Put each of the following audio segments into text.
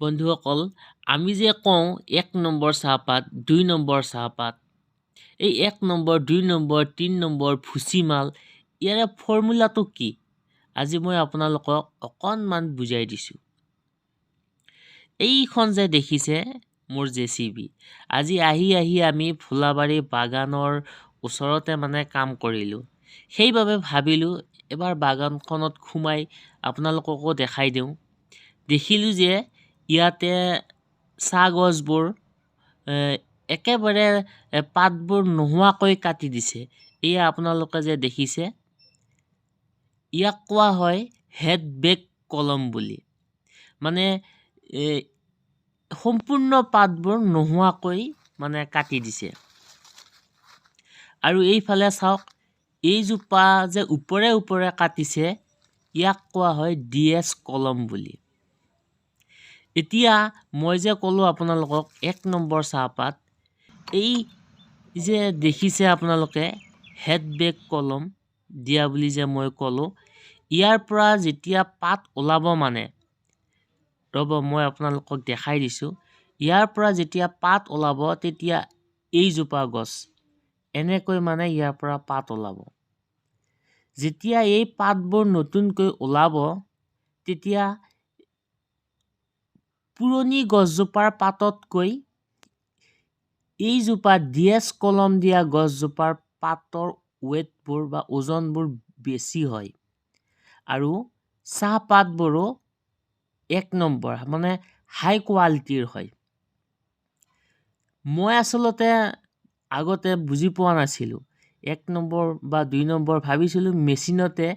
বন্ধুসকল, আমি যে কওঁ ১ নম্বৰ চাহপাত, ২ নম্বৰ চাহপাত, এই ১ নম্বৰ, ২ নম্বৰ, ৩ নম্বৰ ভুচিমাল, ইয়াৰে ফৰ্মুলাটো কি? আজি মই আপোনালোকক অকণমান বুজাই দিছোঁ। এইখন যে দেখিছে মোৰ JCB, আজি আহি আমি ফুলাবাৰী বাগানৰ ওচৰতে কাম কৰিলোঁ। সেইবাবে ভাবিলোঁ এবাৰ বাগানখনত সোমাই আপোনালোককো দেখাই দিওঁ। দেখিলোঁ যে ইয়াতে চাহ গছবোৰ একেবাৰে পাতবোৰ নোহোৱাকৈ কাটি দিছে। এয়া আপোনালোকে যে দেখিছে, ইয়াক কোৱা হয় হেডবেক কলম বুলি। মানে সম্পূৰ্ণ পাতবোৰ নোহোৱাকৈ কাটি দিছে। আৰু এইফালে চাওক, এইজোপা যে ওপৰে কাটিছে, ইয়াক কোৱা হয় DS কলম বুলি। এতিয়া মই যে ক'লোঁ আপোনালোকক ১ নম্বৰ চাহপাত, এই যে দেখিছে আপোনালোকে হেডবেক কলম দিয়া বুলি যে মই ক'লোঁ, ইয়াৰ পৰা যেতিয়া পাত ওলাব ৰ'ব মই আপোনালোকক দেখাই দিছোঁ। ইয়াৰ পৰা যেতিয়া পাত ওলাব তেতিয়া এইজোপা গছ এনেকৈ ইয়াৰ পৰা পাত ওলাব। যেতিয়া এই পাতবোৰ নতুনকৈ ওলাব তেতিয়া পুৰণি গছজোপাৰ পাততকৈ এইজোপা DS কলম দিয়া গছজোপাৰ পাতৰ ৱেটবোৰ বা ওজনবোৰ বেছি হয়। আৰু চাহপাতবোৰো ১ নম্বৰ হাই কোৱালিটিৰ হয়। মই আচলতে আগতে বুজি পোৱা নাছিলোঁ। ১ নম্বৰ বা ২ নম্বৰ ভাবিছিলোঁ মেচিনতে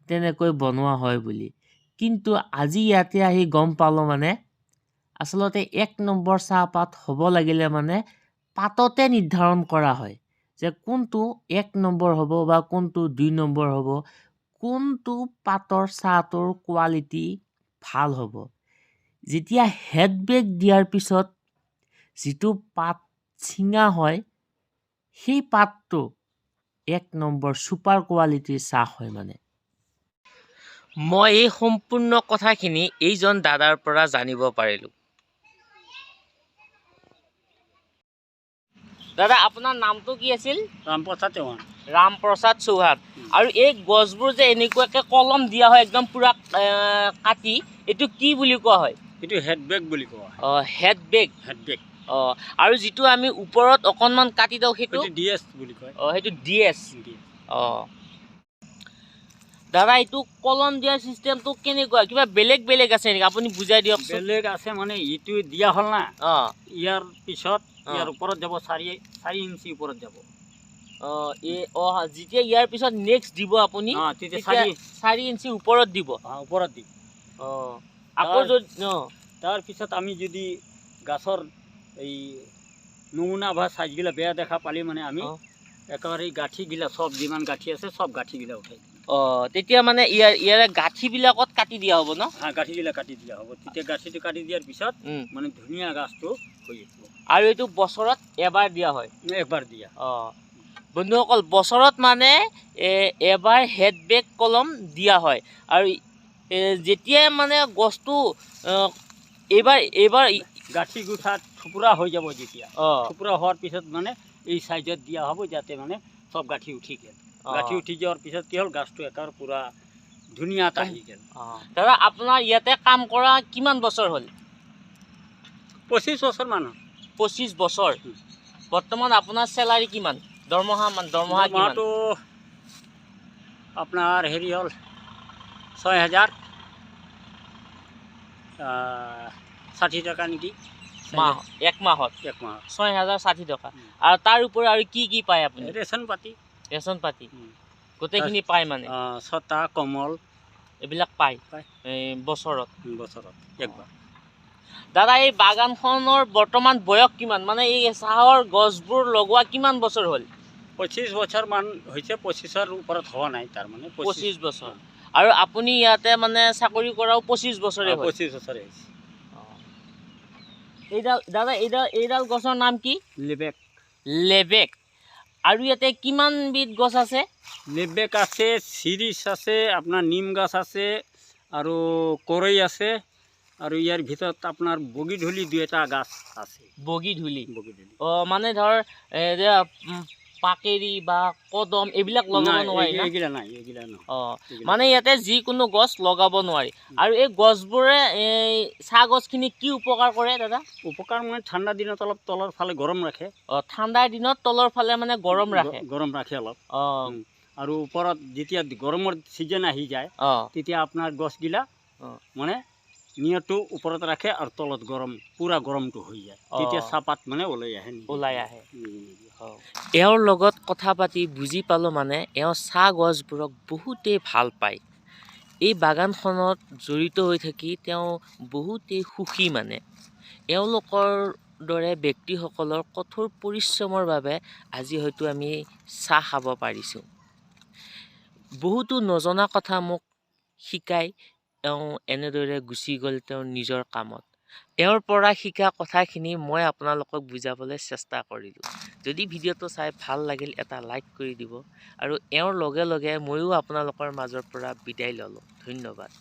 তেনেকৈ বনোৱা হয় বুলি। কিন্তু আজি ইয়াতে আহি গম পালোঁ আচলতে ১ নম্বৰ চাহপাত হ'ব লাগিলে পাততে নিৰ্ধাৰণ কৰা হয় যে কোনটো ১ নম্বৰ হ'ব বা কোনটো ২ নম্বৰ হ'ব, কোনটো পাতৰ চাহটোৰ কোৱালিটি ভাল হ'ব। যেতিয়া হেডবেক দিয়াৰ পিছত যিটো পাত ছিঙা হয়, সেই পাতটো ১ নম্বৰ ছুপাৰ কোৱালিটিৰ চাহ হয়। মই এই সম্পূৰ্ণ কথাখিনি এইজন দাদাৰ পৰা জানিব পাৰিলোঁ। দাদা, আপোনাৰ নামটো কি আছিল? ৰামপ্ৰসাদ চৌহান। ৰামপ্ৰসাদ চৌহান। আৰু এই গছবোৰ যে এনেকুৱাকৈ কলম দিয়া হয় একদম পুৰা কাটি, এইটো কি বুলি কোৱা হয়? এইটো হেডবেক বুলি কোৱা হয়। হেডবেক। আৰু যিটো আমি ওপৰত অকণমান কাটি দিওঁ সেইটো DS বুলি কয়। সেইটো DS। দাদা, এইটো কলম দিয়া চিষ্টেমটো কেনেকুৱা? কিবা বেলেগ আছে নেকি? আপুনি বুজাই দিয়ক। বেলেগ আছে ইটো দিয়া হ'ল না, ইয়াৰ পিছত ইয়াৰ ওপৰত যাব 4 ইঞ্চি ওপৰত যাব। যেতিয়া ইয়াৰ পিছত নেক্সট দিব আপুনি, তেতিয়া 4 ইঞ্চি ওপৰত দিব। আকৌ তাৰপিছত আমি যদি গাছৰ এই নমুনা বা চাইজগিলা বেয়া দেখা পালে আমি একেবাৰে গাঁঠিগিলা চব যিমান গাঁঠি আছে চব গাঁঠিগিলা উঠাই দিম। তেতিয়া ইয়াৰে গাঁঠিবিলাকত কাটি দিয়া হ'ব ন? গাঁঠিগিলা কাটি দিয়া হ'ব। তেতিয়া গাঁঠিটো কাটি দিয়াৰ পিছত ধুনীয়া গাছটো হৈ আহিব। আৰু এইটো বছৰত এবাৰ দিয়া হয়? এবাৰ দিয়া। বন্ধুসকল, বছৰত এবাৰ হেডবেক কলম দিয়া হয়। আৰু যেতিয়াই গছটো এইবাৰ গাঁঠি গুঠাত থুপুৰা হৈ যাব, যেতিয়া থুপুৰা হোৱাৰ পিছত এই চাইজত দিয়া হ'ব যাতে চব গাঁঠি উঠি গ'ল। গাঁঠি উঠি যোৱাৰ পিছত কি হ'ল, গাছটো একেবাৰে পুৰা ধুনীয়া এটা আহি গ'ল। দাদা, আপোনাৰ ইয়াতে কাম কৰা কিমান বছৰ হ'ল? 25 বছৰ মান। 25 বছৰ। বৰ্তমান আপোনাৰ চেলাৰী কিমান? দৰমহাটো আপোনাৰ হেৰি হ'ল 6,060 টকা নেকি? এক মাহত 6,060 টকা। আৰু তাৰ উপৰি আৰু কি পায় আপুনি? ৰেচন পাতি গোটেইখিনি পায় ছটা কমল এইবিলাক পায় বছৰত একবাৰ। দাদা, এই বাগানখনৰ বৰ্তমান বয়স কিমান? এই চাহৰ গছবোৰ লগোৱা কিমান বছৰ হ'ল? 25 বছৰ মান হৈছে। 25ৰ ওপৰত হোৱা নাই, 25 বছৰ। আৰু আপুনি ইয়াতে চাকৰি কৰাও 25 বছৰে হ'ল? 25 বছৰে হৈছে। এইডাল গছৰ নাম কি? লেবেক। আৰু ইয়াতে কিমান বিধ গছ আছে? লেবেক আছে, চিৰিচ আছে, আপোনাৰ নিম গছ আছে, আৰু কৰৈ আছে, আৰু ইয়াৰ ভিতৰত আপোনাৰ বগী ধূলি 2এটা গাছ আছে। বগী ধূলি বগী ধূলি মানে ধৰ যে পাকেৰি বা কদম এইবিলাক লগাব নাই, নোৱাৰি না? এইগিলা নাই, এইগিলা নহয়। এইগিলা মানে ইয়াতে যিকোনো গছ লগাব নোৱাৰি। আৰু এই গছবোৰে এই চাহ গছখিনি কি উপকাৰ কৰে দাদা? উপকাৰ মানে ঠাণ্ডা দিনত অলপ তলৰ ফালে গৰম ৰাখে। ঠাণ্ডাৰ দিনত তলৰ ফালে মানে গৰম ৰাখে। গৰম ৰাখে অলপ। আৰু ওপৰত যেতিয়া গৰমৰ ছিজন আহি যায় তেতিয়া আপোনাৰ গছগিলা মানে নিয়ৰটো ওপৰত ৰাখে আৰু তলত পুৰা গৰমটো হৈ যায়, তেতিয়া চাহপাত মানে ওলাই আহে। এওঁৰ লগত কথা পাতি বুজি পালোঁ মানে এওঁ চাহ গছবোৰক বহুতেই ভাল পায়। এই বাগানখনত জড়িত হৈ থাকি তেওঁ বহুতেই সুখী মানে। এওঁলোকৰ দৰে ব্যক্তিসকলৰ কঠোৰ পৰিশ্ৰমৰ বাবে আজি হয়তো আমি চাহ খাব পাৰিছোঁ। বহুতো নজনা কথা মোক শিকাই এওঁ এনেদৰে গুচি গ'ল তেওঁৰ নিজৰ কামত। এওঁৰ পৰা শিকা কথাখিনি মই আপোনালোকক বুজাবলৈ চেষ্টা কৰিলোঁ। যদি ভিডিঅ'টো চাই ভাল লাগিল এটা লাইক কৰি দিব আৰু এওঁৰ লগে লগে ময়ো আপোনালোকৰ মাজৰ পৰা বিদায় ল'লোঁ। ধন্যবাদ।